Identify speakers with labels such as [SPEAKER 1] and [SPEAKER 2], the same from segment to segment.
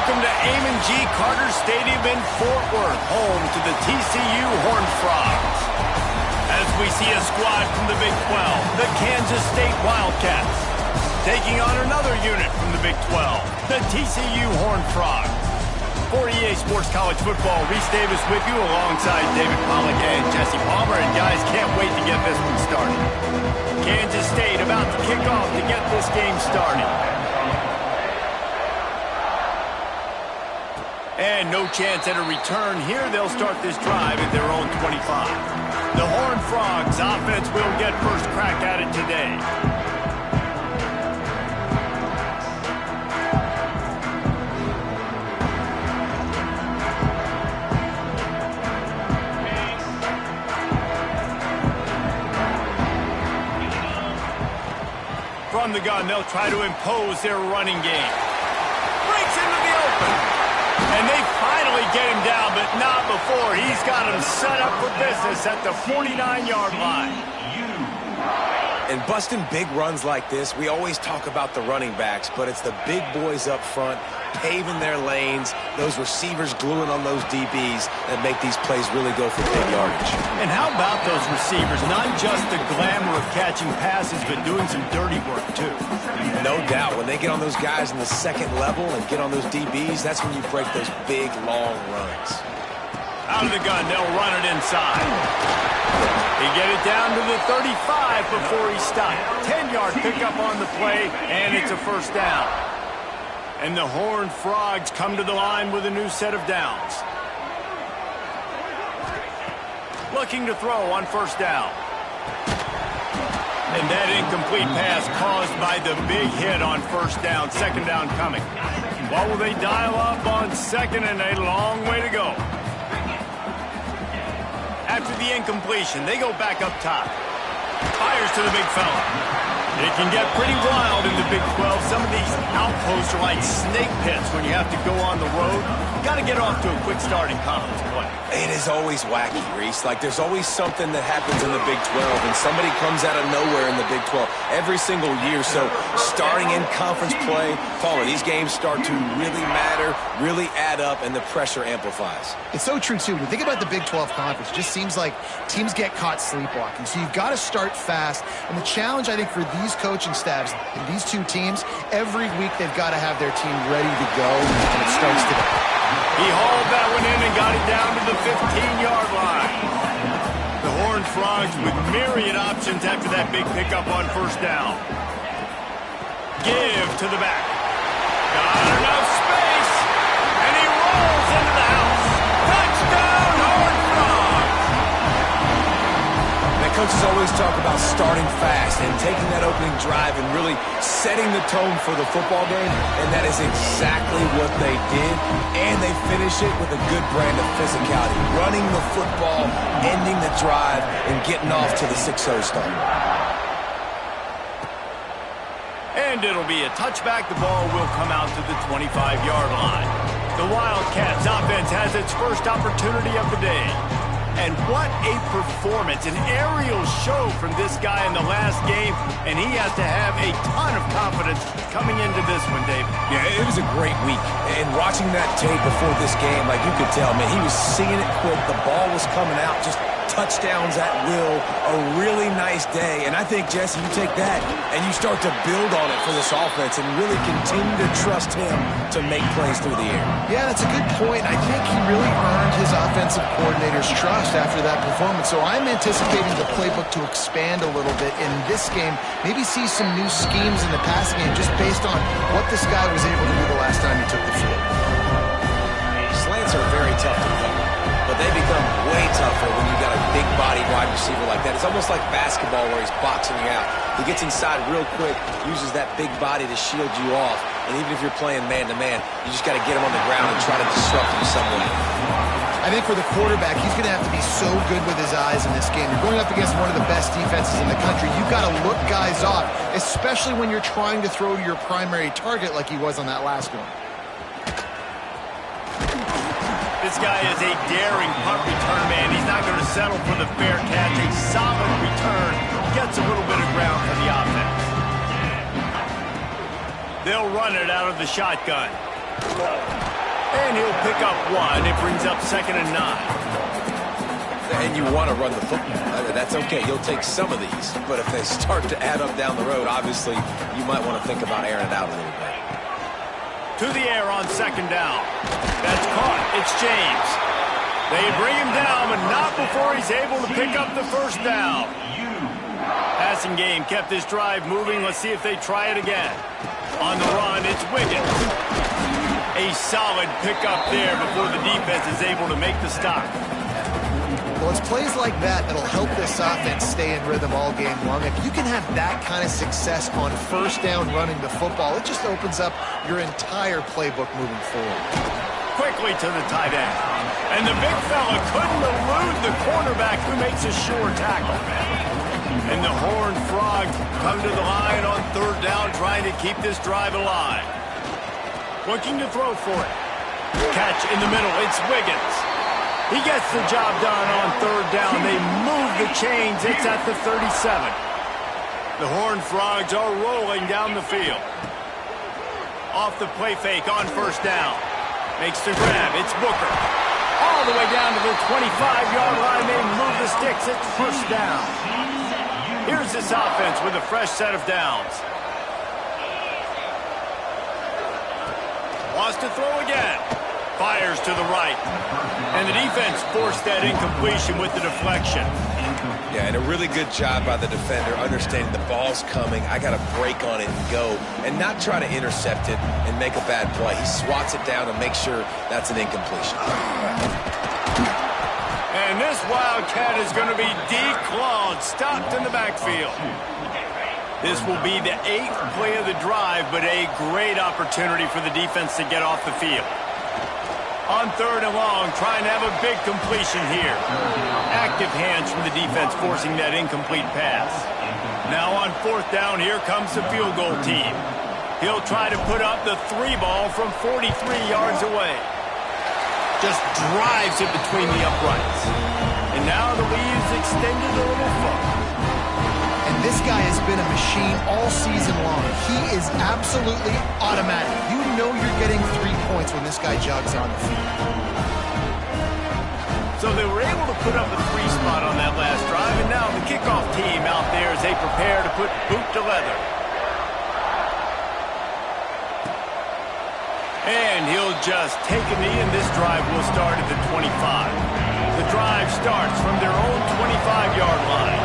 [SPEAKER 1] Welcome to Amon G. Carter Stadium in Fort Worth, home to the TCU Horned Frogs. As we see a squad from the Big 12, the Kansas State Wildcats, taking on another unit from the Big 12, the TCU Horned Frogs. For EA Sports College Football, Reese Davis with you alongside David Pollack and Jesse Palmer. And guys, can't wait to get this one started. Kansas State about to kick off to get this game started. And no chance at a return here. They'll start this drive at their own 25. The Horned Frogs offense will get first crack at it today. From the gun, they'll try to impose their running game. Breaks into the open. And they finally get him down, but not before. He's got him set up for business at the 49-yard line.
[SPEAKER 2] And busting big runs like this, we always talk about the running backs, but it's the big boys up front, paving their lanes, those receivers gluing on those DBs that make these plays really go for big yardage.
[SPEAKER 1] And how about those receivers? Not just the glamour of catching passes, but doing some dirty work, too.
[SPEAKER 2] No doubt. When they get on those guys in the second level and get on those DBs, that's when you break those big, long runs.
[SPEAKER 1] Out of the gun, they'll run it inside. He get it down to the 35 before he stopped. 10-yard pickup on the play, and it's a first down. And the Horned Frogs come to the line with a new set of downs. Looking to throw on first down. And that incomplete pass caused by the big hit on first down. Second down coming. What will they dial up on second, and a long way to go. After the incompletion, they go back up top. Fires to the big fella. It can get pretty wild in the Big 12. Some of these outposts are like snake pits when you have to go on the road. You got to get off to a quick start in conference play.
[SPEAKER 2] It is always wacky, Reese. Like, there's always something that happens in the Big 12, and somebody comes out of nowhere in the Big 12 every single year. So starting in conference play, Palmer, these games start to really matter, really add up, and the pressure amplifies.
[SPEAKER 3] It's so true, too. When you think about the Big 12 conference, it just seems like teams get caught sleepwalking. So you've got to start fast. And the challenge, I think, for these coaching staffs and these two teams, every week they've got to have their team ready to go, and it starts today.
[SPEAKER 1] He hauled that one in and got it down to the 15-yard line. The Horned Frogs with myriad options after that big pickup on first down. Give to the back. Got enough space, and he rolls into the house. Touchdown, Horned Frogs!
[SPEAKER 2] Coaches always talk about starting fast and taking that opening drive and really setting the tone for the football game, and that is exactly what they did, and they finish it with a good brand of physicality, running the football, ending the drive, and getting off to the 6-0 start.
[SPEAKER 1] And it'll be a touchback. The ball will come out to the 25-yard line. The Wildcats offense has its first opportunity of the day. And what a performance, an aerial show from this guy in the last game, and he has to have a ton of confidence coming into this one, David.
[SPEAKER 2] Yeah, it was a great week, and watching that tape before this game, like you could tell, man, he was seeing it quick, the ball was coming out, just touchdowns at will, a really nice day. And I think, Jesse, you take that and you start to build on it for this offense and really continue to trust him to make plays through the air.
[SPEAKER 3] Yeah, that's a good point. I think he really earned his offensive coordinator's trust after that performance. So I'm anticipating the playbook to expand a little bit in this game, maybe see some new schemes in the passing game just based on what this guy was able to do the last time he took the field.
[SPEAKER 2] Slants are very tough to cover, but they become way tougher when you've got a big body wide receiver like that. It's almost like basketball where he's boxing you out. He gets inside real quick, uses that big body to shield you off, and even if you're playing man-to-man, you just got to get him on the ground and try to disrupt him some way.
[SPEAKER 3] I think for the quarterback, he's going to have to be so good with his eyes in this game. You're going up against one of the best defenses in the country. You've got to look guys off, especially when you're trying to throw to your primary target like he was on that last one.
[SPEAKER 1] This guy is a daring punt return man. He's not going to settle for the fair catch. A solid return. Gets a little bit of ground for the offense. They'll run it out of the shotgun. And he'll pick up 1. It brings up 2nd and 9.
[SPEAKER 2] And you want to run the football. That's okay. You'll take some of these. But if they start to add up down the road, obviously, you might want to think about airing it out a little bit.
[SPEAKER 1] To the air on 2nd down. That's caught. It's James. They bring him down, but not before he's able to pick up the 1st down. Passing game kept this drive moving. Let's see if they try it again. On the run, it's Wiggins. A solid pickup there before the defense is able to make the stop.
[SPEAKER 3] Well, it's plays like that that'll help this offense stay in rhythm all game long. If you can have that kind of success on 1st down running the football, it just opens up your entire playbook moving forward.
[SPEAKER 1] Quickly to the tight end. And the big fella couldn't elude the cornerback who makes a sure tackle. And the Horned Frogs come to the line on 3rd down, trying to keep this drive alive. Looking to throw for it. Catch in the middle. It's Wiggins. He gets the job done on 3rd down. They move the chains. It's at the 37. The Horned Frogs are rolling down the field. Off the play fake on 1st down. Makes the grab. It's Booker. All the way down to the 25-yard line. They move the sticks. It's 1st down. Here's this offense with a fresh set of downs. Wants to throw again. Fires to the right. And the defense forced that incompletion with the deflection.
[SPEAKER 2] Yeah, and a really good job by the defender understanding the ball's coming. I got to break on it and go and not try to intercept it and make a bad play. He swats it down and makes sure that's an incompletion.
[SPEAKER 1] And this Wildcat is going to be declawed, stopped in the backfield. This will be the 8th play of the drive, but a great opportunity for the defense to get off the field. On 3rd and long, trying to have a big completion here. Active hands from the defense forcing that incomplete pass. Now on 4th down, here comes the field goal team. He'll try to put up the 3 ball from 43 yards away. Just drives it between the uprights. And now the lead's extended a little further.
[SPEAKER 3] And this guy has been a machine all season long. He is absolutely automatic. You know you're getting 3 points when this guy jogs on the field.
[SPEAKER 1] So they were able to put up a 3 spot on that last drive, and now the kickoff team out there as they prepare to put boot to leather. And he'll just take a knee, and this drive will start at the 25. The drive starts from their own 25-yard line.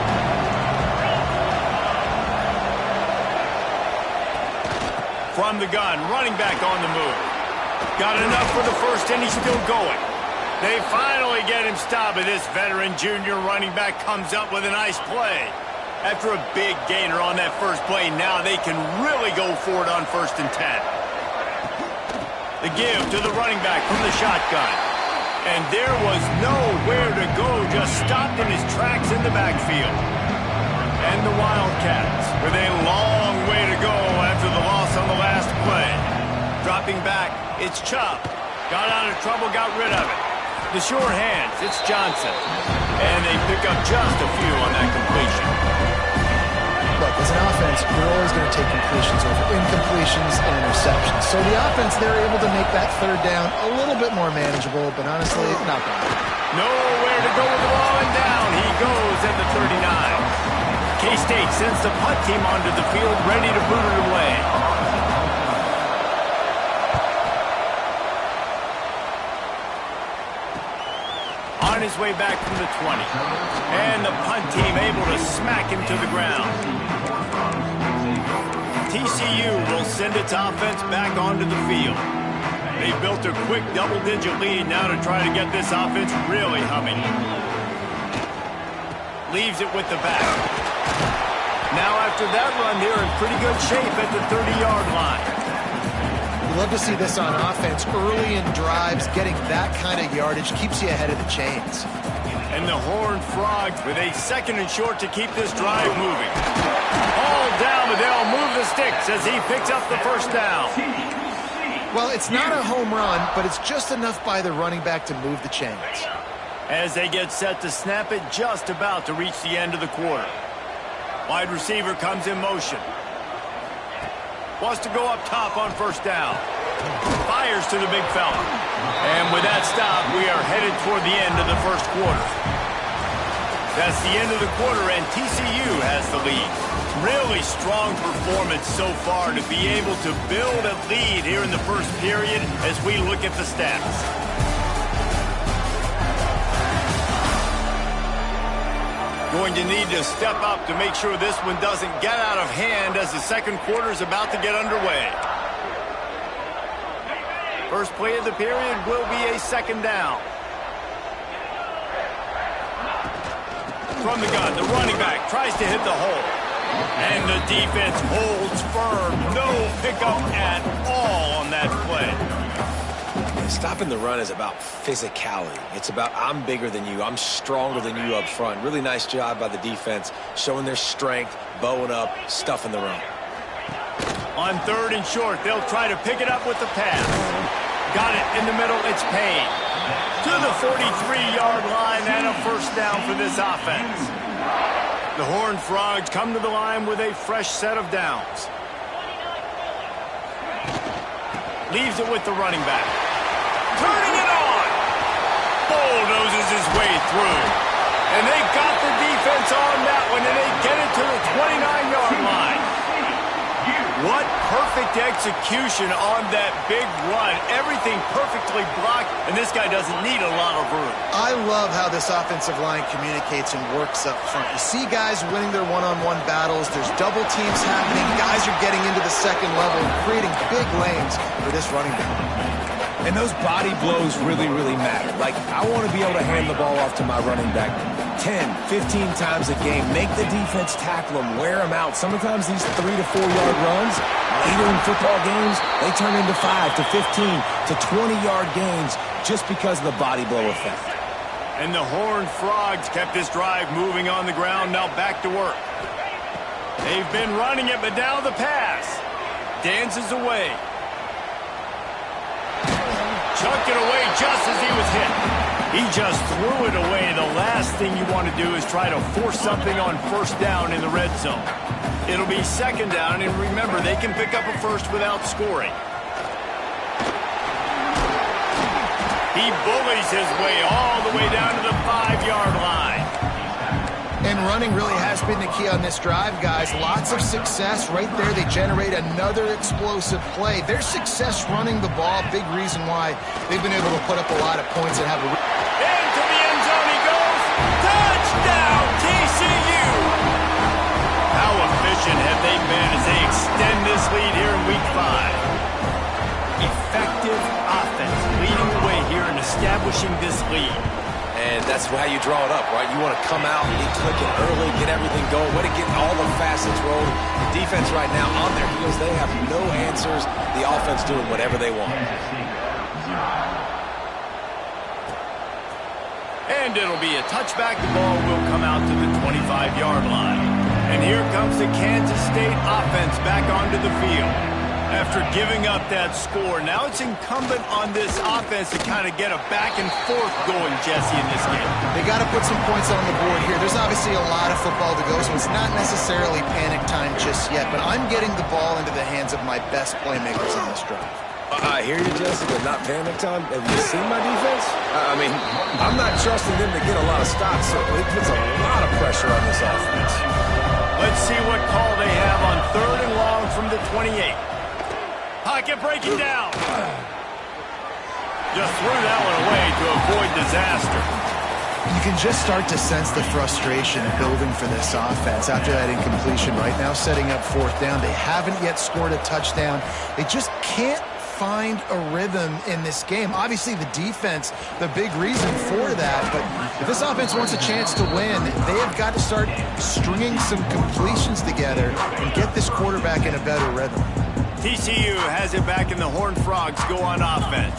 [SPEAKER 1] From the gun, running back on the move. Got enough for the 1st, and he's still going. They finally get him stopped, and this veteran junior running back comes up with a nice play. After a big gainer on that 1st play, now they can really go for it on 1st and 10. The give to the running back from the shotgun. And there was nowhere to go, just stopped in his tracks in the backfield. And the Wildcats with a long way to go after the loss on the last play. Dropping back, it's Chubb. Got out of trouble, got rid of it. The sure hands, it's Johnson. And they pick up just a few on that completion.
[SPEAKER 3] Look, as an offense, you're always going to take completions over incompletions and interceptions. So the offense, they're able to make that 3rd down a little bit more manageable, but honestly, not bad.
[SPEAKER 1] Nowhere to go with the ball, and down he goes at the 39. K-State sends the punt team onto the field, ready to boot it away. On his way back from the 20. And the punt team able to smack him to the ground. TCU will send its offense back onto the field. They built a quick double-digit lead now to try to get this offense really humming. Leaves it with the back. Now after that run, they're in pretty good shape at the 30-yard line.
[SPEAKER 3] You love to see this on offense. Early in drives, getting that kind of yardage keeps you ahead of the chains.
[SPEAKER 1] And the Horned Frogs with a 2nd and short to keep this drive moving. All down, but they'll move the sticks as he picks up the 1st down.
[SPEAKER 3] Well, it's not a home run, but it's just enough by the running back to move the chains.
[SPEAKER 1] As they get set to snap it, just about to reach the end of the quarter. Wide receiver comes in motion. Wants to go up top on 1st down. Fires to the big fella. And with that stop, we are headed toward the end of the first quarter. That's the end of the quarter, and TCU has the lead. Really strong performance so far to be able to build a lead here in the first period as we look at the stats. Going to need to step up to make sure this one doesn't get out of hand as the second quarter is about to get underway. First play of the period will be a second down. From the gun, the running back tries to hit the hole. And the defense holds firm. No pickup at all on that play.
[SPEAKER 2] Stopping the run is about physicality. It's about I'm bigger than you. I'm stronger than you up front. Really nice job by the defense, showing their strength, bowing up, stuffing the run.
[SPEAKER 1] On third and short, they'll try to pick it up with the pass. Got it in the middle. It's Payne. To the 43-yard line and a first down for this offense. The Horned Frogs come to the line with a fresh set of downs. Leaves it with the running back. Turning it on. Bulldozes his way through. And they got the defense on that one, and they get it to the 29-yard line. What perfect execution on that big run. Everything perfectly blocked, and this guy doesn't need a lot of room.
[SPEAKER 3] I love how this offensive line communicates and works up front. You see guys winning their one-on-one battles. There's double teams happening. Guys are getting into the second level, creating big lanes for this running back.
[SPEAKER 2] And those body blows really, really matter. Like, I want to be able to hand the ball off to my running back 10, 15 times a game. Make the defense tackle them, wear them out. Sometimes these 3 to 4 yard runs, later in football games, they turn into 5 to 15 to 20-yard gains just because of the body blow effect.
[SPEAKER 1] And the Horned Frogs kept this drive moving on the ground. Now back to work. They've been running it, but now the pass. Dances away. Chucked it away just as he was hit. He just threw it away. The last thing you want to do is try to force something on first down in the red zone. It'll be second down, and remember, they can pick up a first without scoring. He bullies his way all the way down to the 5-yard line.
[SPEAKER 3] And running really has been the key on this drive, guys. Lots of success right there. They generate another explosive play. Their success running the ball, big reason why they've been able to put up a lot of points and have a...
[SPEAKER 1] Into the end zone he goes. Touchdown, TCU! How efficient have they been as they extend this lead here in Week 5? Effective offense leading the way here in establishing this lead.
[SPEAKER 2] And that's how you draw it up, right? You want to come out, get clicking early, get everything going, way to get all the facets rolling. The defense right now on their heels, they have no answers. The offense doing whatever they want.
[SPEAKER 1] And it'll be a touchback. The ball will come out to the 25-yard line. And here comes the Kansas State offense back onto the field. After giving up that score, now it's incumbent on this offense to kind of get a back and forth going, Jesse, in this game.
[SPEAKER 3] They got to put some points on the board here. There's obviously a lot of football to go, so it's not necessarily panic time just yet, but I'm getting the ball into the hands of my best playmakers on this drive.
[SPEAKER 2] I hear you, Jesse, but not panic time. Have you seen my defense? I mean, I'm not trusting them to get a lot of stops, so it puts a lot of pressure on this offense.
[SPEAKER 1] Let's see what call they have on third and long from the 28. Pocket breaking down. Just threw that one away to avoid disaster.
[SPEAKER 3] You can just start to sense the frustration building for this offense after that incompletion. Right now, setting up fourth down. They haven't yet scored a touchdown. They just can't find a rhythm in this game. Obviously, the defense, the big reason for that. But if this offense wants a chance to win, they have got to start stringing some completions together and get this quarterback in a better rhythm.
[SPEAKER 1] TCU has it back, and the Horned Frogs go on offense.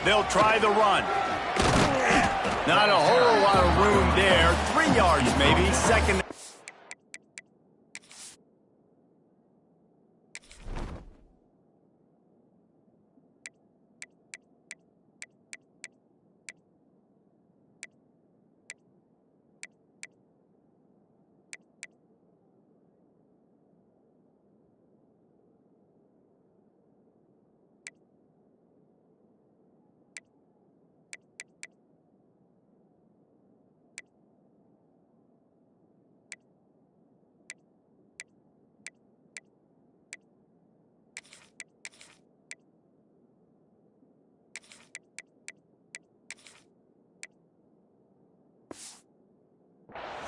[SPEAKER 1] They'll try the run. Not a whole lot of room there. 3 yards maybe. Second.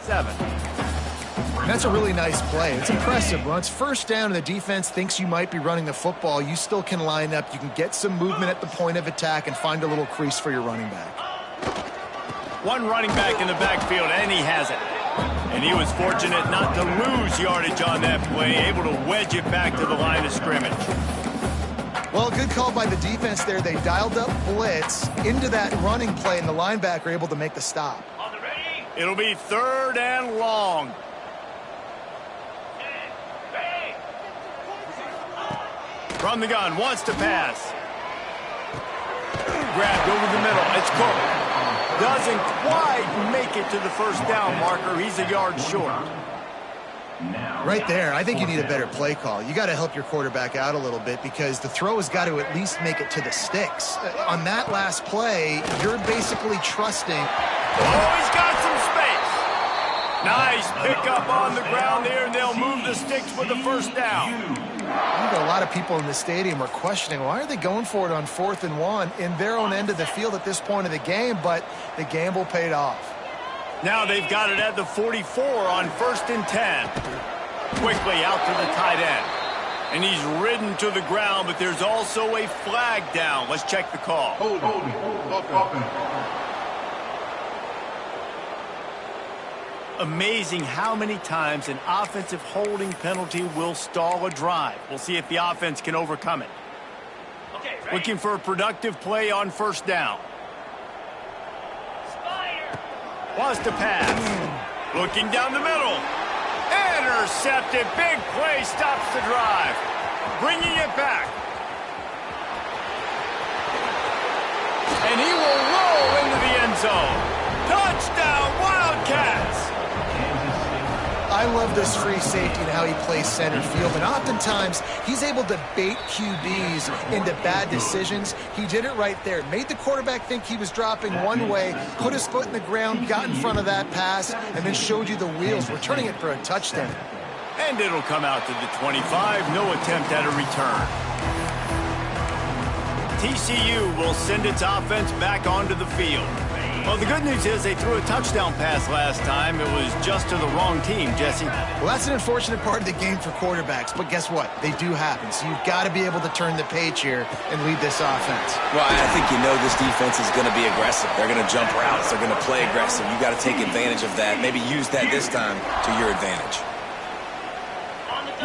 [SPEAKER 1] 7.
[SPEAKER 3] That's a really nice play. It's impressive. When it's first down and the defense thinks you might be running the football, you still can line up. You can get some movement at the point of attack and find a little crease for your running back.
[SPEAKER 1] One running back in the backfield, and he has it. And he was fortunate not to lose yardage on that play, able to wedge it back to the line of scrimmage.
[SPEAKER 3] Well, good call by the defense there. They dialed up blitz into that running play, and the linebacker able to make the stop.
[SPEAKER 1] It'll be 3rd and long. From the gun, wants to pass. Grabbed over the middle. It's Cook. Doesn't quite make it to the first down marker. He's a yard short.
[SPEAKER 3] Right there, I think you need a better play call. You got to help your quarterback out a little bit because the throw has got to at least make it to the sticks. On that last play, you're basically trusting.
[SPEAKER 1] Oh, he's got some space. Nice pickup on the ground there, and they'll move the sticks with the first down.
[SPEAKER 3] I think a lot of people in the stadium are questioning, why are they going for it on 4th and 1 in their own end of the field at this point of the game, but the gamble paid off.
[SPEAKER 1] Now they've got it at the 44 on 1st and 10. Quickly out to the tight end. And he's ridden to the ground, but there's also a flag down. Let's check the call. Amazing how many times an offensive holding penalty will stall a drive. We'll see if the offense can overcome it. Okay, looking for a productive play on 1st down. Wants to pass. Looking down the middle. Intercepted. Big play stops the drive. Bringing it back. And he will roll into the end zone. Touchdown, Wildcats.
[SPEAKER 3] I love this free safety and how he plays center field, and oftentimes he's able to bait QBs into bad decisions. He did it right there. Made the quarterback think he was dropping one way, put his foot in the ground, got in front of that pass, and then showed you the wheels, returning it for a touchdown.
[SPEAKER 1] And it'll come out to the 25. No attempt at a return. TCU will send its offense back onto the field. Well, the good news is they threw a touchdown pass last time. It was just to the wrong team, Jesse.
[SPEAKER 3] Well, that's an unfortunate part of the game for quarterbacks, but guess what? They do happen. So you've got to be able to turn the page here and lead this offense.
[SPEAKER 2] Well, I think you know this defense is going to be aggressive. They're going to jump routes. They're going to play aggressive. You got to take advantage of that. Maybe use that this time to your advantage.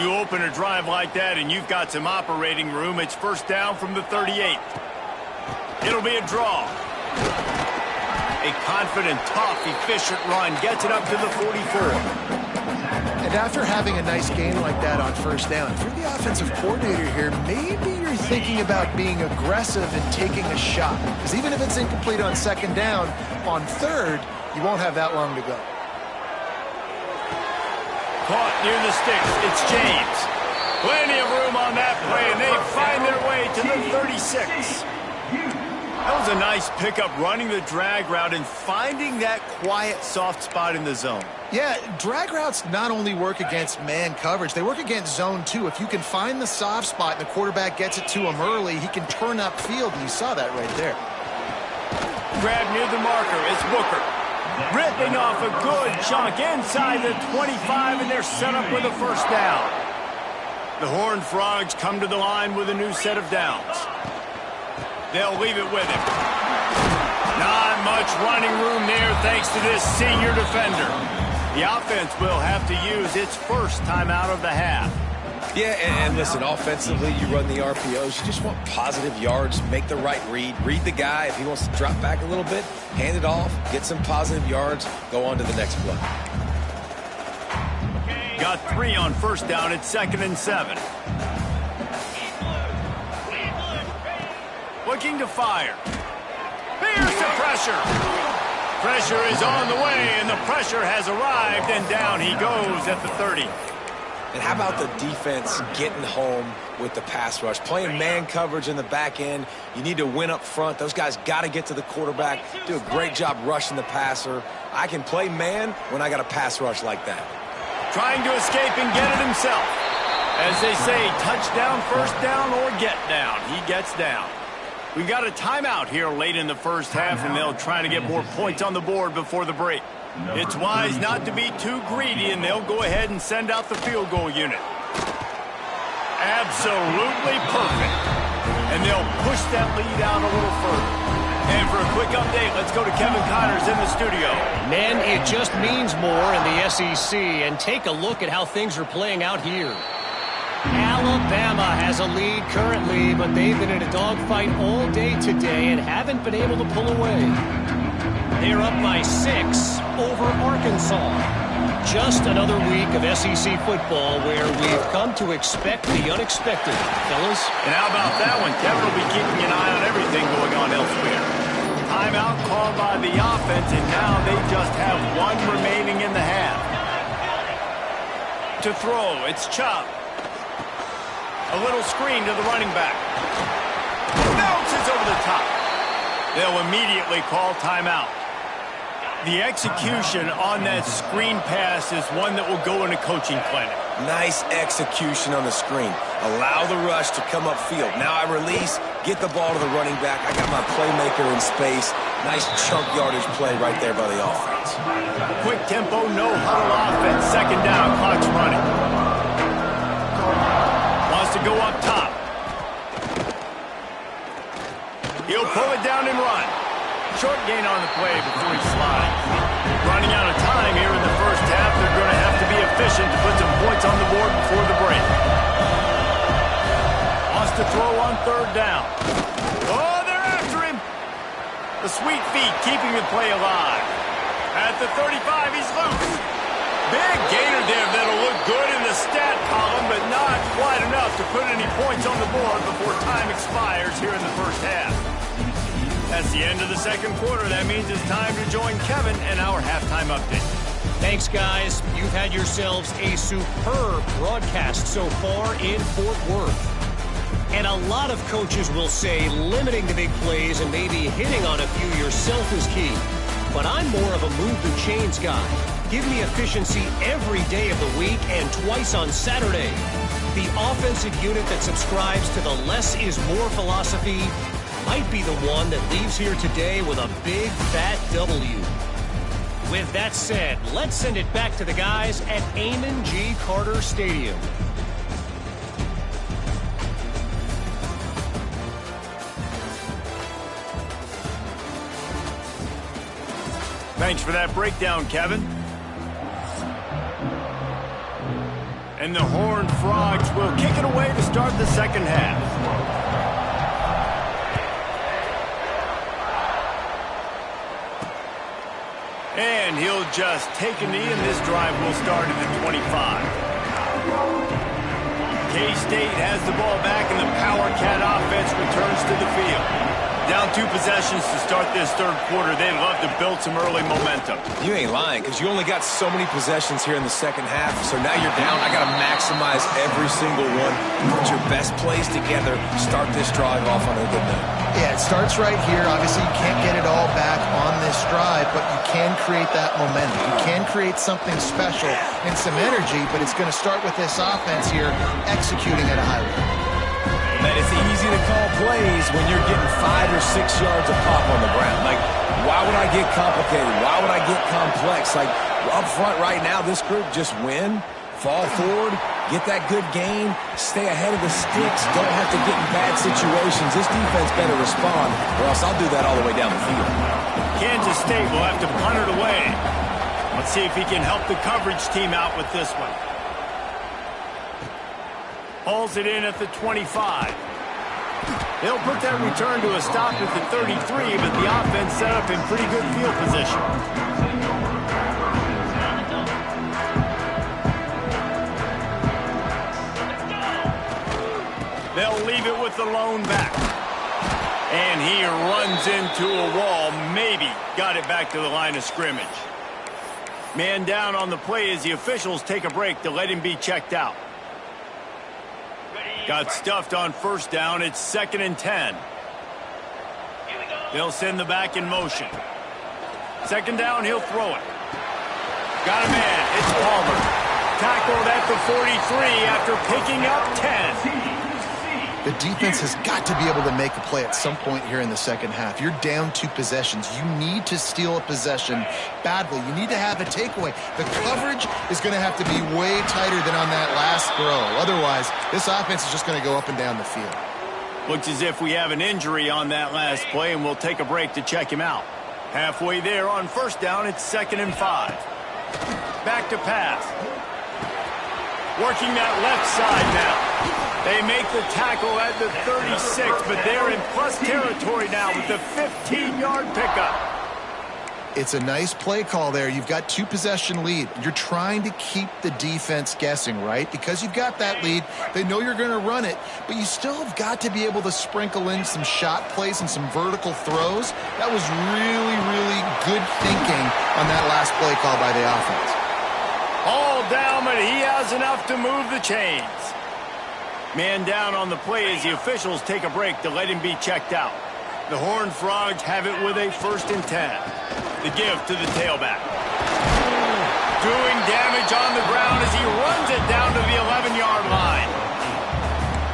[SPEAKER 1] You open a drive like that and you've got some operating room. It's 1st down from the 38. It'll be a draw. A confident, tough, efficient run gets it up to the 44.
[SPEAKER 3] And after having a nice gain like that on 1st down, if you're the offensive coordinator here, maybe you're thinking about being aggressive and taking a shot. Because even if it's incomplete on 2nd down, on 3rd, you won't have that long to go.
[SPEAKER 1] Caught near the sticks. It's James. Plenty of room on that play, and they find their way to the 36. That was a nice pickup, running the drag route and finding that quiet, soft spot in the zone.
[SPEAKER 3] Yeah, drag routes not only work against man coverage, they work against zone too. If you can find the soft spot and the quarterback gets it to him early, he can turn upfield, and you saw that right there.
[SPEAKER 1] Grab near the marker. It's Booker. Ripping off a good chunk inside the 25, and they're set up with a 1st down. The Horned Frogs come to the line with a new set of downs. They'll leave it with him. Not much running room there thanks to this senior defender. The offense will have to use its first timeout of the half.
[SPEAKER 2] Yeah, and listen, offensively, you run the RPOs. You just want positive yards, make the right read. Read the guy. If he wants to drop back a little bit, hand it off, get some positive yards, go on to the next play.
[SPEAKER 1] Got 3 on 1st down at 2nd and 7. Looking to fire. Here's the pressure. Pressure is on the way, and the pressure has arrived, and down he goes at the 30.
[SPEAKER 2] And how about the defense getting home with the pass rush? Playing man coverage in the back end. You need to win up front. Those guys got to get to the quarterback, do a great job rushing the passer. I can play man when I got a pass rush like that.
[SPEAKER 1] Trying to escape and get it himself. As they say, touchdown, 1st down, or get down. He gets down. We got a timeout here late in the first half, and they'll try to get more points on the board before the break. It's wise not to be too greedy, and they'll go ahead and send out the field goal unit. Absolutely perfect. And they'll push that lead out a little further. And for a quick update, let's go to Kevin Connors in the studio.
[SPEAKER 4] Man, it just means more in the SEC, and take a look at how things are playing out here. Alabama has a lead currently, but they've been in a dogfight all day today and haven't been able to pull away. They're up by 6 over Arkansas. Just another week of SEC football where we've come to expect the unexpected, fellas.
[SPEAKER 1] And how about that one? Kevin will be keeping an eye on everything going on elsewhere. Timeout called by the offense, and now they just have one remaining in the half. To throw, it's Chubb. A little screen to the running back. Bounces over the top. They'll immediately call timeout. The execution on that screen pass is one that will go in a coaching clinic.
[SPEAKER 2] Nice execution on the screen. Allow the rush to come upfield. Now I release, get the ball to the running back. I got my playmaker in space. Nice chunk yardage play right there by the offense.
[SPEAKER 1] Quick tempo, no huddle offense. Second down, clock's running. Wants to go up top. He'll pull it down and run. Short gain on the play before he slides. Running out of time here in the first half. They're going to have to be efficient to put some points on the board before the break. Wants to throw on third down. Oh, they're after him. The sweet feet keeping the play alive. At the 35, he's loose. Big gainer there that'll look good in the stat column, but not quite enough to put any points on the board before time expires here in the first half. That's the end of the second quarter. That means it's time to join Kevin and our halftime update.
[SPEAKER 4] Thanks, guys. You've had yourselves a superb broadcast so far in Fort Worth. And a lot of coaches will say limiting the big plays and maybe hitting on a few yourself is key. But I'm more of a move the chains guy. Give me efficiency every day of the week and twice on Saturday. The offensive unit that subscribes to the less is more philosophy might be the one that leaves here today with a big, fat W. With that said, let's send it back to the guys at Amon G. Carter Stadium.
[SPEAKER 1] Thanks for that breakdown, Kevin. And the Horned Frogs will kick it away to start the second half. And he'll just take a knee, and this drive will start at the 25. K-State has the ball back, and the Power Cat offense returns to the field. Down 2 possessions to start this third quarter. They'd love to build some early momentum.
[SPEAKER 2] You ain't lying, because you only got so many possessions here in the second half, so now you're down. I got to maximize every single one. Put your best plays together. Start this drive off on a good note.
[SPEAKER 3] Yeah, it starts right here. Obviously, you can't get it all back on this drive, but you can create that momentum. You can create something special and some energy, but it's going to start with this offense here executing at a high rate.
[SPEAKER 2] Man, it's easy to call plays when you're getting 5 or 6 yards of pop on the ground. Like, why would I get complicated? Why would I get complex? Like, up front right now, this group just win, fall forward, get that good gain, stay ahead of the sticks, don't have to get in bad situations. This defense better respond, or else I'll do that all the way down the field.
[SPEAKER 1] Kansas State will have to punt it away. Let's see if he can help the coverage team out with this one. Hauls it in at the 25. They'll put that return to a stop at the 33, but the offense set up in pretty good field position. They'll leave it with the lone back. And he runs into a wall, maybe got it back to the line of scrimmage. Man down on the play as the officials take a break to let him be checked out. Got stuffed on first down. It's 2nd and 10. They'll send the back in motion. Second down, he'll throw it. Got a man. It's Palmer. Tackled at the 43 after picking up 10.
[SPEAKER 3] The defense has got to be able to make a play at some point here in the second half. You're down 2 possessions. You need to steal a possession badly. You need to have a takeaway. The coverage is going to have to be way tighter than on that last throw. Otherwise, this offense is just going to go up and down the field.
[SPEAKER 1] Looks as if we have an injury on that last play, and we'll take a break to check him out. Halfway there on first down, it's 2nd and 5. Back to pass. Working that left side now. They make the tackle at the 36, but they're in plus territory now with the 15-yard pickup.
[SPEAKER 3] It's a nice play call there. You've got 2 possession lead. You're trying to keep the defense guessing, right? Because you've got that lead, they know you're going to run it, but you still have got to be able to sprinkle in some shot plays and some vertical throws. That was really, really good thinking on that last play call by the offense.
[SPEAKER 1] All down, but he has enough to move the chains. Man down on the play as the officials take a break to let him be checked out. The Horned Frogs have it with a 1st and 10. The give to the tailback. Doing damage on the ground as he runs it down to the 11-yard line.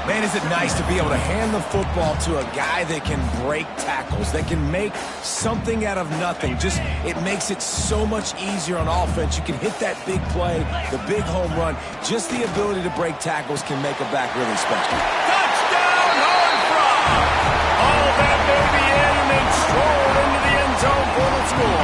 [SPEAKER 2] Man, is it nice to be able to hand the football to a guy that can break tackles, that can make something out of nothing. Just, it makes it so much easier on offense. You can hit that big play, the big home run. Just the ability to break tackles can make a back really special.
[SPEAKER 1] Touchdown, Horned Frogs! All that baby in and then stroll into the end zone for the score.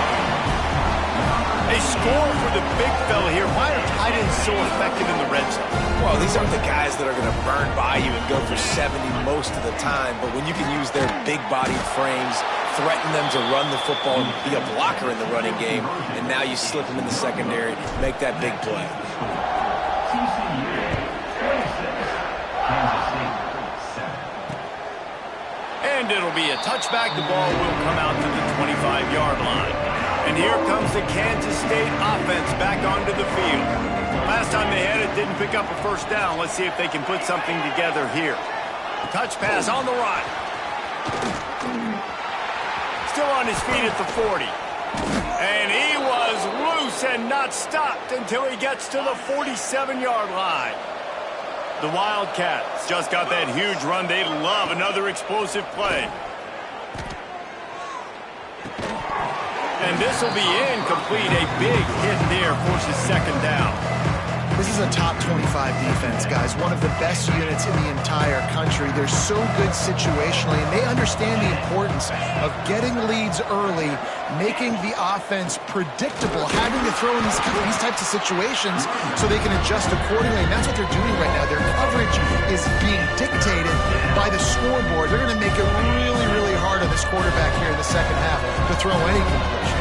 [SPEAKER 1] A score for the big fella here. Why are tight ends so effective in the red zone?
[SPEAKER 2] Well, these aren't the guys that are going to burn by you and go for 70 most of the time, but when you can use their big-bodied frames, threaten them to run the football and be a blocker in the running game, and now you slip them in the secondary, make that big play.
[SPEAKER 5] TCU Kansas.
[SPEAKER 1] And it'll be a touchback. The ball will come out to the 25-yard line. And here comes the Kansas State offense back onto the field. Last time they had it, didn't pick up a 1st down. Let's see if they can put something together here. Touch pass on the run. Still on his feet at the 40. And he was loose and not stopped until he gets to the 47-yard line. The Wildcats just got that huge run. They love another explosive play. And this will be incomplete. A big hit there forces 2nd down.
[SPEAKER 3] This is a top 25 defense, guys. One of the best units in the entire country. They're so good situationally, and they understand the importance of getting leads early, making the offense predictable, having to throw in these types of situations so they can adjust accordingly. And that's what they're doing right now. Their coverage is being dictated by the scoreboard. They're going to make it really, really hard on this quarterback here in the second half to throw any completions.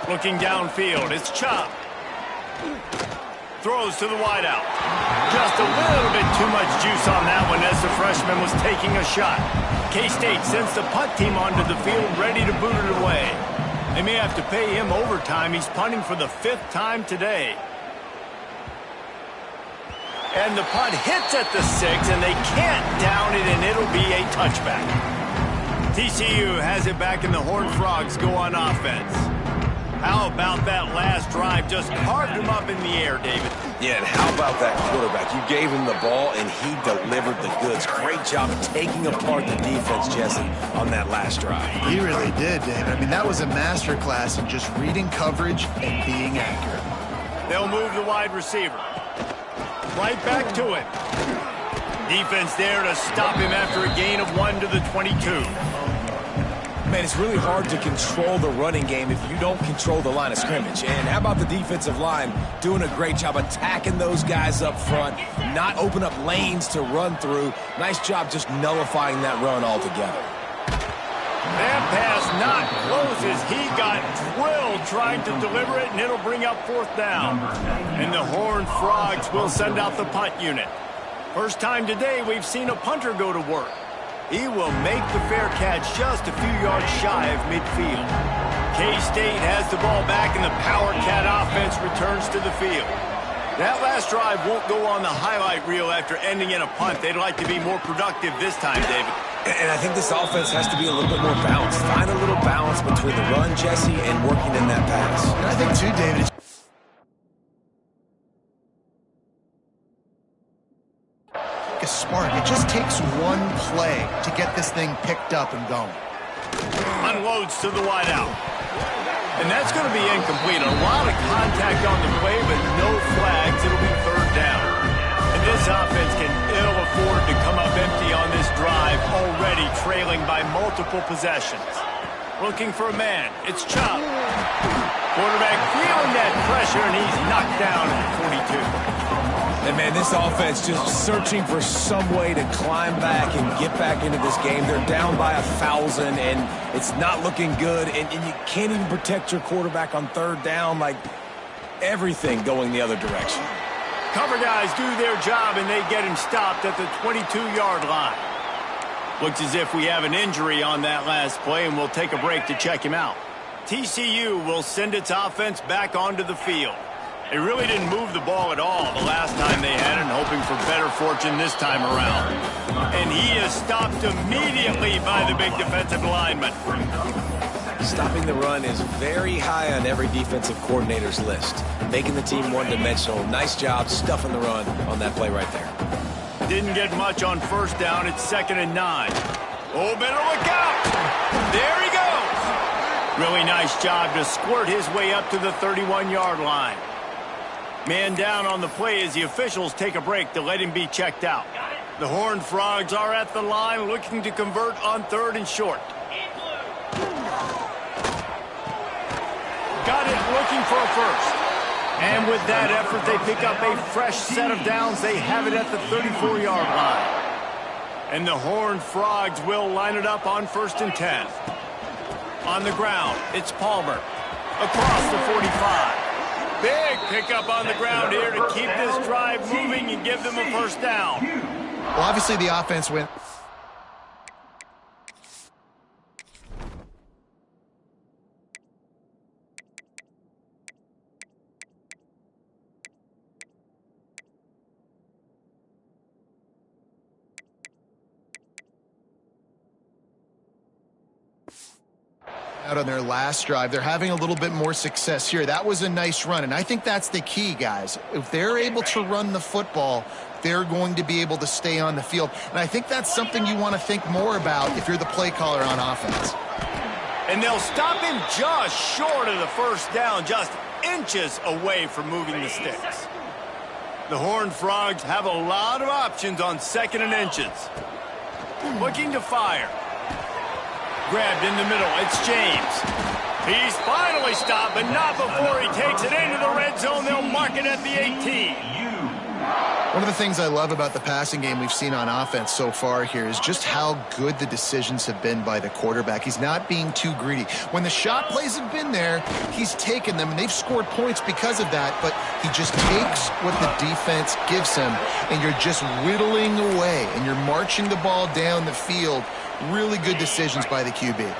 [SPEAKER 1] Looking downfield, it's Chop. Throws to the wideout. Just a little bit too much juice on that one as the freshman was taking a shot. K-State sends the punt team onto the field ready to boot it away. They may have to pay him overtime. He's punting for the 5th time today. And the punt hits at the 6, and they can't down it, and it'll be a touchback. TCU has it back, and the Horned Frogs go on offense. How about that last drive? Just carved him up in the air, David.
[SPEAKER 2] Yeah, and how about that quarterback? You gave him the ball, and he delivered the goods. Great job taking apart the defense, Jesse, on that last drive.
[SPEAKER 3] He really did, David. I mean, that was a masterclass in just reading coverage and being accurate.
[SPEAKER 1] They'll move the wide receiver. Right back to it. Defense there to stop him after a gain of 1 to the 22.
[SPEAKER 2] Man, it's really hard to control the running game if you don't control the line of scrimmage. And how about the defensive line doing a great job attacking those guys up front, not open up lanes to run through. Nice job just nullifying that run altogether.
[SPEAKER 1] That pass not close as he got drilled trying to deliver it, and it'll bring up 4th down. And the Horned Frogs will send out the punt unit. First time today we've seen a punter go to work. He will make the fair catch just a few yards shy of midfield. K-State has the ball back, and the Power Cat offense returns to the field. That last drive won't go on the highlight reel after ending in a punt. They'd like to be more productive this time, David.
[SPEAKER 2] And I think this offense has to be a little bit more balanced. Find a little balance between the run, Jesse, and working in that pass.
[SPEAKER 3] And I think, too, David, spark. It just takes one play to get this thing picked up and going.
[SPEAKER 1] Unloads to the wideout. And that's going to be incomplete. A lot of contact on the play, but no flags. It'll be third down. And this offense can ill afford to come up empty on this drive, already trailing by multiple possessions. Looking for a man. It's Chubb. Quarterback feeling that pressure, and he's knocked down at 42.
[SPEAKER 2] And, man, this offense just searching for some way to climb back and get back into this game. They're down by 1,000, and it's not looking good. And you can't even protect your quarterback on third down. Like, everything going the other direction.
[SPEAKER 1] Cover guys do their job, and they get him stopped at the 22-yard line. Looks as if we have an injury on that last play, and we'll take a break to check him out. TCU will send its offense back onto the field. They really didn't move the ball at all the last time they had it, and hoping for better fortune this time around. And he is stopped immediately by the big defensive lineman.
[SPEAKER 2] Stopping the run is very high on every defensive coordinator's list. Making the team one-dimensional. Nice job stuffing the run on that play right there.
[SPEAKER 1] Didn't get much on first down. It's 2nd and 9. Oh, better look out. There he goes. Really nice job to squirt his way up to the 31-yard line. Man down on the play as the officials take a break to let him be checked out. The Horned Frogs are at the line looking to convert on 3rd and short. Got it, looking for a first. And with that effort, they pick up a fresh set of downs. They have it at the 34-yard line. And the Horned Frogs will line it up on 1st and 10. On the ground, it's Palmer. Across the 45. Big pickup on the ground here to keep this drive moving and give them a first down.
[SPEAKER 3] Well, obviously the offense went... out on their last drive. They're having a little bit more success here. That was a nice run, and I think that's the key, guys. If they're able to run the football, they're going to be able to stay on the field. And I think that's something you want to think more about if you're the play caller on offense.
[SPEAKER 1] And they'll stop him just short of the first down, just inches away from moving the sticks. The Horned Frogs have a lot of options on 2nd and inches. Looking to fire. Grabbed in the middle, it's James. He's finally stopped, but not before he takes it into the red zone. They'll mark it at the 18.
[SPEAKER 3] One of the things I love about the passing game we've seen on offense so far here is just how good the decisions have been by the quarterback. He's not being too greedy. When the shot plays have been there, he's taken them, and they've scored points because of that, but he just takes what the defense gives him, and you're just whittling away, and you're marching the ball down the field. Really good decisions by the QB.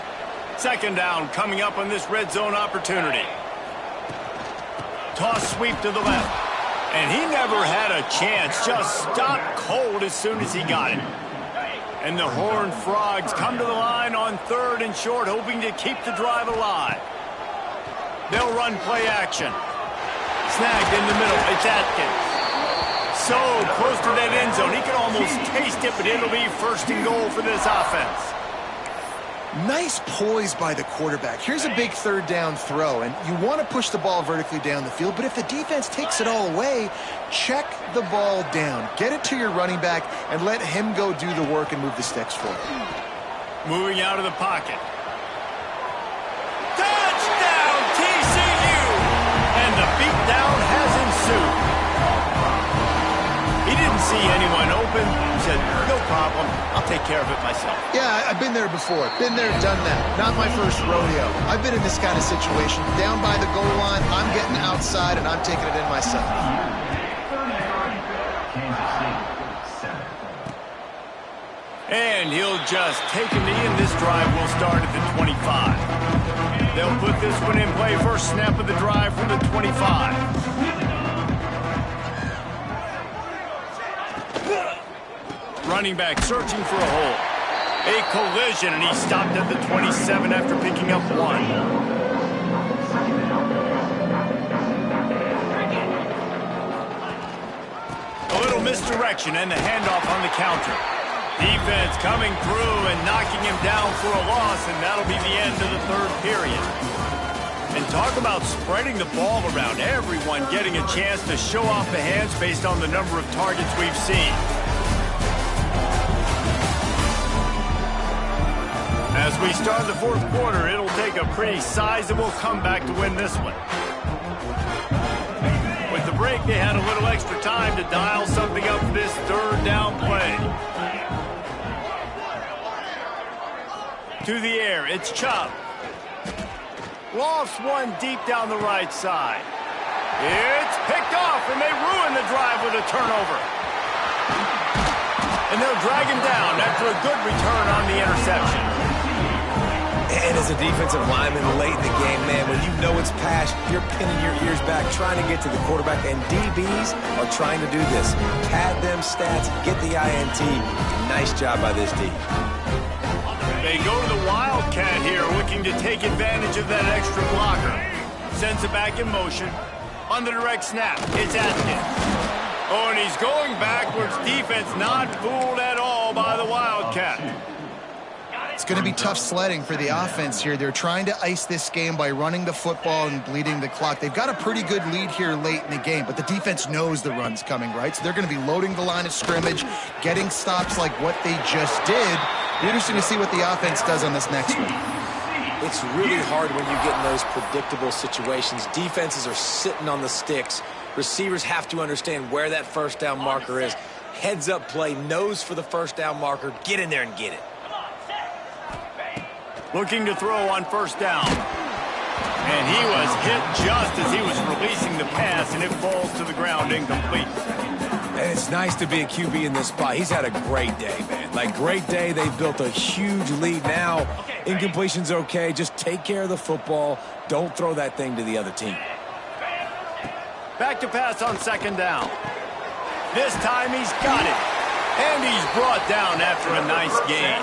[SPEAKER 1] 2nd down coming up on this red zone opportunity. Toss sweep to the left. And he never had a chance. Just stopped cold as soon as he got it. And the Horned Frogs come to the line on 3rd and short, hoping to keep the drive alive. They'll run play action. Snagged in the middle. It's Atkins. So close to that end zone. He can almost taste it, but it'll be 1st and goal for this offense.
[SPEAKER 3] Nice poise by the quarterback. Here's a big 3rd down throw, and you want to push the ball vertically down the field, but if the defense takes it all away, check the ball down. Get it to your running back and let him go do the work and move the sticks for you.
[SPEAKER 1] Moving out of the pocket. Touchdown, TCU! And the beatdown has ensued. He didn't see anyone open. He said, no problem. I'll take care of it myself.
[SPEAKER 3] Yeah, I've been there before. Been there, done that. Not my first rodeo. I've been in this kind of situation. Down by the goal line, I'm getting outside, and I'm taking it in myself.
[SPEAKER 1] And he'll just take a knee, and this drive will start at the 25. They'll put this one in play. First snap of the drive from the 25. Running back searching for a hole. A collision, and he stopped at the 27 after picking up 1. A little misdirection. direction and the handoff on the counter. Defense coming through and knocking him down for a loss, and that'll be the end of the third period. And talk about spreading the ball around. Everyone getting a chance to show off the hands based on the number of targets we've seen. As we start the fourth quarter, it'll take a pretty sizable comeback to win this one. With the break, they had a little extra time to dial something up for this third down play. To the air, it's Chubb. Lofts one deep down the right side. It's picked off, and they ruin the drive with a turnover. And they'll drag him down after a good return on the interception.
[SPEAKER 2] And as a defensive lineman late in the game, man, when you know it's pass, you're pinning your ears back trying to get to the quarterback, and DBs are trying to do this. Pad them stats, get the INT. Nice job by this D.
[SPEAKER 1] They go to the Wildcat here, looking to take advantage of that extra blocker. Sends it back in motion. On the direct snap, it's Atkins. Oh, and he's going backwards. Defense not fooled at all by the Wildcat.
[SPEAKER 3] It's going to be tough sledding for the offense here. They're trying to ice this game by running the football and bleeding the clock. They've got a pretty good lead here late in the game, but the defense knows the run's coming, right? So they're going to be loading the line of scrimmage, getting stops like what they just did. Be interesting to see what the offense does on this next one.
[SPEAKER 2] It's really hard when you get in those predictable situations. Defenses are sitting on the sticks. Receivers have to understand where that first down marker is. Heads up play, nose for the first down marker. Get in there and get it.
[SPEAKER 1] Looking to throw on first down. And he was hit just as he was releasing the pass, and it falls to the ground incomplete.
[SPEAKER 2] And it's nice to be a QB in this spot. He's had a great day, man. Like, great day. They've built a huge lead now. Incompletion's okay. Just take care of the football. Don't throw that thing to the other team.
[SPEAKER 1] Back to pass on second down. This time he's got it. And he's brought down after a nice gain.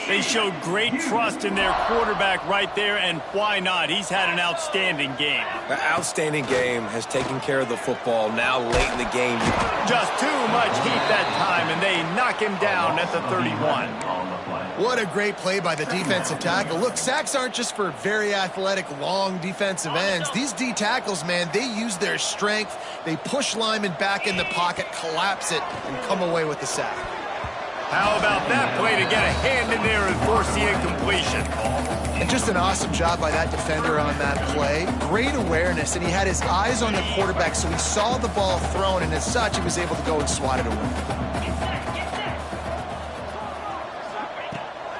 [SPEAKER 1] They showed great trust in their quarterback right there, and why not? He's had an outstanding game.
[SPEAKER 2] An outstanding game, has taken care of the football. Now late in the game.
[SPEAKER 1] Just too much heat that time, and they knock him down at the 31.
[SPEAKER 3] What a great play by the defensive tackle. Look, sacks aren't just for very athletic, long defensive ends. These D tackles, man, they use their strength. They push linemen back in the pocket, collapse it, and come away with the sack.
[SPEAKER 1] How about that play to get a hand in there and force the incompletion?
[SPEAKER 3] And just an awesome job by that defender on that play. Great awareness, and he had his eyes on the quarterback, so he saw the ball thrown, and as such, he was able to go and swat it away.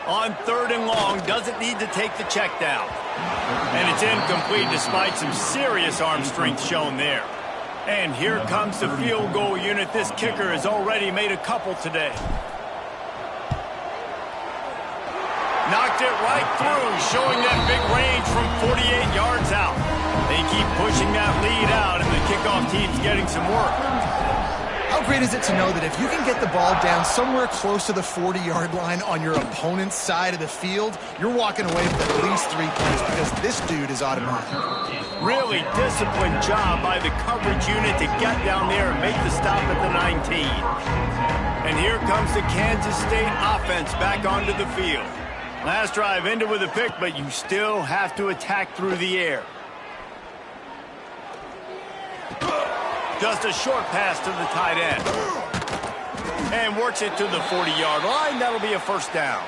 [SPEAKER 1] On third and long, doesn't need to take the check down. And it's incomplete despite some serious arm strength shown there. And here comes the field goal unit. This kicker has already made a couple today. Knocked it right through, showing that big range from 48 yards out. They keep pushing that lead out, and the kickoff team's getting some work.
[SPEAKER 3] How great is it to know that if you can get the ball down somewhere close to the 40-yard line on your opponent's side of the field, you're walking away with at least 3 points because this dude is automatic.
[SPEAKER 1] Really disciplined job by the coverage unit to get down there and make the stop at the 19. And here comes the Kansas State offense back onto the field. Last drive ended with a pick, but you still have to attack through the air. Just a short pass to the tight end. And works it to the 40-yard line. That'll be a first down.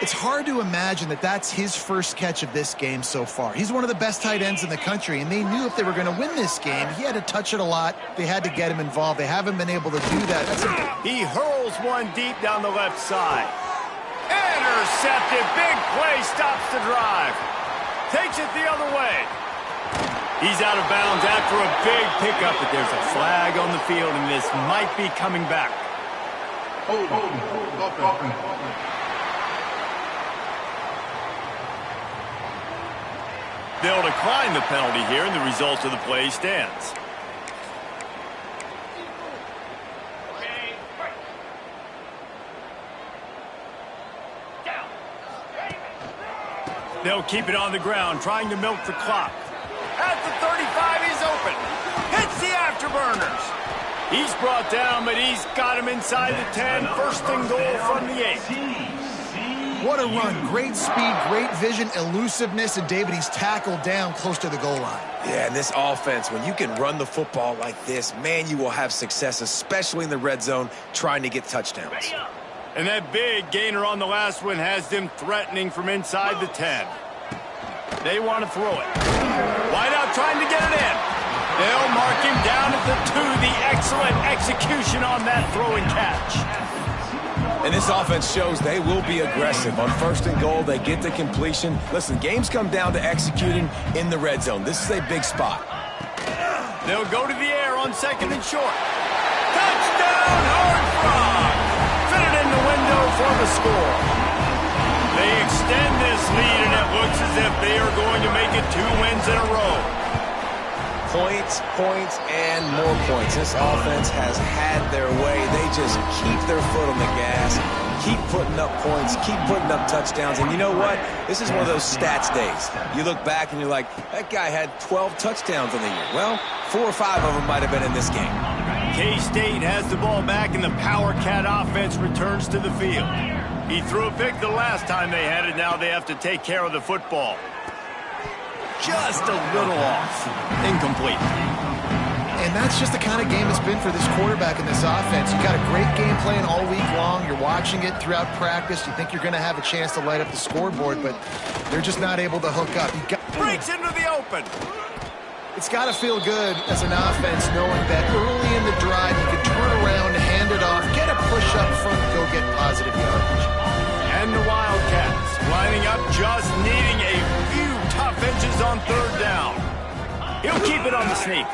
[SPEAKER 3] It's hard to imagine that that's his first catch of this game so far. He's one of the best tight ends in the country, and they knew if they were going to win this game, he had to touch it a lot. They had to get him involved. They haven't been able to do that.
[SPEAKER 1] He hurls one deep down the left side. Intercepted. Big play. Stops the drive. Takes it the other way. He's out of bounds after a big pickup, but there's a flag on the field, and this might be coming back. They'll decline the penalty here, and the result of the play stands. They'll keep it on the ground, trying to milk the clock. At the 35, he's open. Hits the afterburners. He's brought down, but he's got him inside the 10. First and goal from the 8.
[SPEAKER 3] What a run. Great speed, great vision, elusiveness, and David, he's tackled down close to the goal line.
[SPEAKER 2] Yeah, and this offense, when you can run the football like this, man, you will have success, especially in the red zone, trying to get touchdowns.
[SPEAKER 1] And that big gainer on the last one has them threatening from inside the 10. They want to throw it. Wide out trying to get it in. They'll mark him down at the 2. The excellent execution on that throw and catch.
[SPEAKER 2] And this offense shows they will be aggressive. On first and goal, they get the completion. Listen, games come down to executing in the red zone. This is a big spot.
[SPEAKER 1] They'll go to the air on second and short. Touchdown, Horned Frog! Fitted in the window for the score. They extend this lead, and it looks as if they are going to make it 2 wins in a row.
[SPEAKER 2] Points, points, and more points. This offense has had their way. They just keep their foot on the gas, keep putting up points, keep putting up touchdowns. And you know what? This is one of those stats days. You look back and you're like, that guy had 12 touchdowns on the year. Well, 4 or 5 of them might have been in this game.
[SPEAKER 1] K-State has the ball back, and the Power Cat offense returns to the field. He threw a pick the last time they had it. Now they have to take care of the football. Just a little off. Incomplete.
[SPEAKER 3] And that's just the kind of game it's been for this quarterback in this offense. You got a great game plan all week long. You're watching it throughout practice. You think you're going to have a chance to light up the scoreboard, but they're just not able to hook up.
[SPEAKER 1] Breaks into the open.
[SPEAKER 3] It's got to feel good as an offense knowing that early in the drive you can turn around, hand it off, get a push up front, go get positive yardage.
[SPEAKER 1] And the Wildcats lining up, just needing a few tough inches on third down. He'll keep it on the sneak.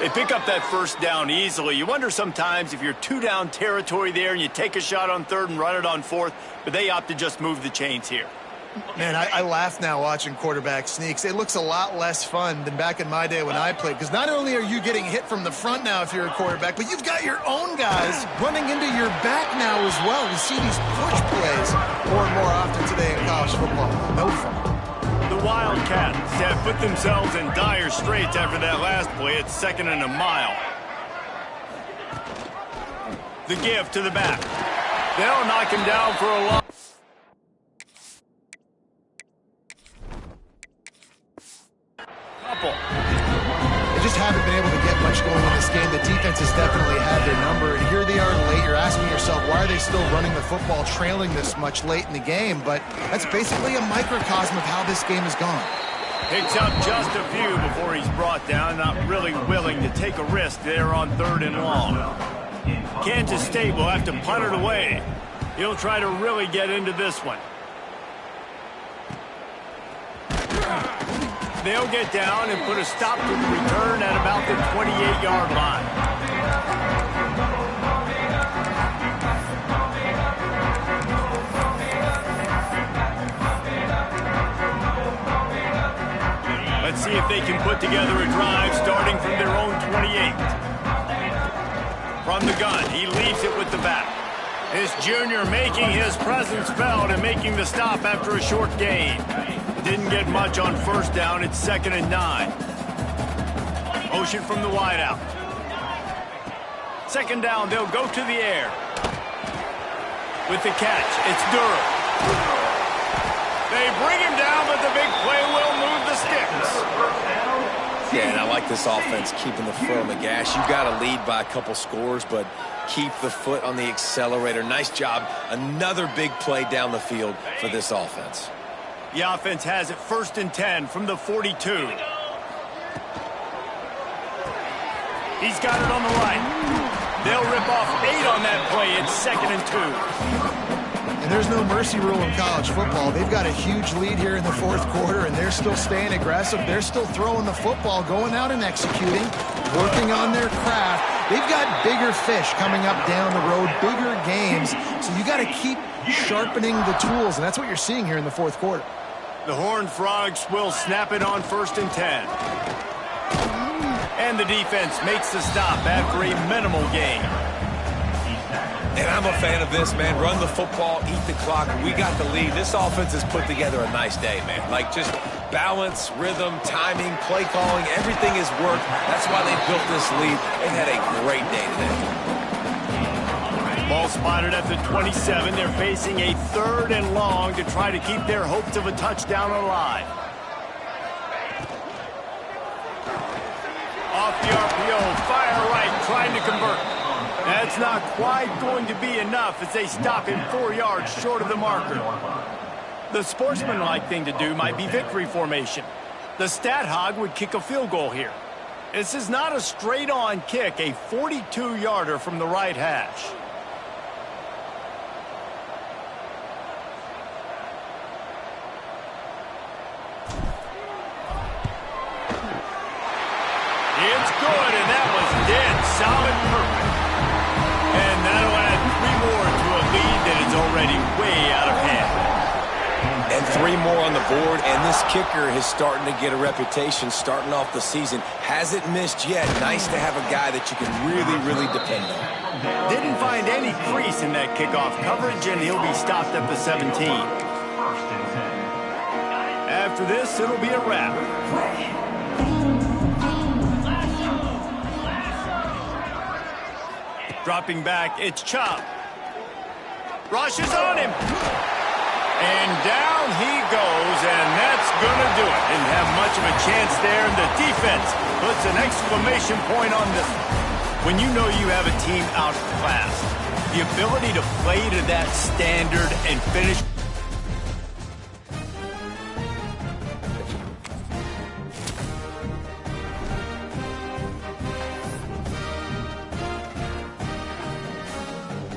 [SPEAKER 1] They pick up that first down easily. You wonder sometimes if you're 2 down territory there and you take a shot on third and run it on fourth, but they opt to just move the chains here.
[SPEAKER 3] Man, I laugh now watching quarterback sneaks. It looks a lot less fun than back in my day when I played, because not only are you getting hit from the front now if you're a quarterback, but you've got your own guys running into your back now as well. You see these push plays more and more often today in college football. No fun.
[SPEAKER 1] The Wildcats have put themselves in dire straits after that last play. It's 2nd and a mile. The give to the back. They'll knock him down for a long.
[SPEAKER 3] They just haven't been able to get much going in this game. The defense has definitely had their number, and here they are late. You're asking yourself, why are they still running the football, trailing this much late in the game? But that's basically a microcosm of how this game has gone.
[SPEAKER 1] Picks up just a few before he's brought down, not really willing to take a risk there on 3rd and long. Kansas State will have to punt it away. He'll try to really get into this one. They'll get down and put a stop to the return at about the 28-yard line. Let's see if they can put together a drive starting from their own 28. From the gun, he leaves it with the back. This junior making his presence felt and making the stop after a short gain. Didn't get much on first down. It's 2nd and 9. Motion from the wideout. 2nd down, they'll go to the air. With the catch, it's Durham. They bring him down, but the big play will move the sticks.
[SPEAKER 2] Yeah, and I like this offense keeping the foot on the gas. You got to lead by a couple scores, but keep the foot on the accelerator. Nice job. Another big play down the field for this offense.
[SPEAKER 1] The offense has it 1st and 10 from the 42. He's got it on the right. They'll rip off 8 on that play. It's 2nd and 2.
[SPEAKER 3] And there's no mercy rule in college football. They've got a huge lead here in the 4th quarter, and they're still staying aggressive. They're still throwing the football, going out and executing, working on their craft. They've got bigger fish coming up down the road, bigger games. So you got to keep sharpening the tools, and that's what you're seeing here in the 4th quarter.
[SPEAKER 1] The Horned Frogs will snap it on 1st and 10. And the defense makes the stop after a minimal gain.
[SPEAKER 2] And I'm a fan of this, man. Run the football, eat the clock. We got the lead. This offense has put together a nice day, man. Like, just balance, rhythm, timing, play calling, everything has worked. That's why they built this lead. They've had a great day today.
[SPEAKER 1] Ball spotted at the 27. They're facing a 3rd and long to try to keep their hopes of a touchdown alive. Off the RPO, fire right, trying to convert. That's not quite going to be enough as they stop him 4 yards short of the marker. The sportsmanlike thing to do might be victory formation. The stat hog would kick a field goal here. This is not a straight-on kick, a 42-yarder from the right hash. It's good, and that was dead solid perfect. And that'll add 3 more to a lead that is already way out of hand.
[SPEAKER 2] And 3 more on the board, and this kicker is starting to get a reputation starting off the season. Hasn't missed yet. Nice to have a guy that you can really, really depend on.
[SPEAKER 1] Didn't find any crease in that kickoff coverage, and he'll be stopped at the 17. After this, it'll be a wrap. Dropping back, it's Chubb. Rush is on him. And down he goes, and that's going to do it. Didn't have much of a chance there, and the defense puts an exclamation point on this. When you know you have a team outclassed, the ability to play to that standard and finish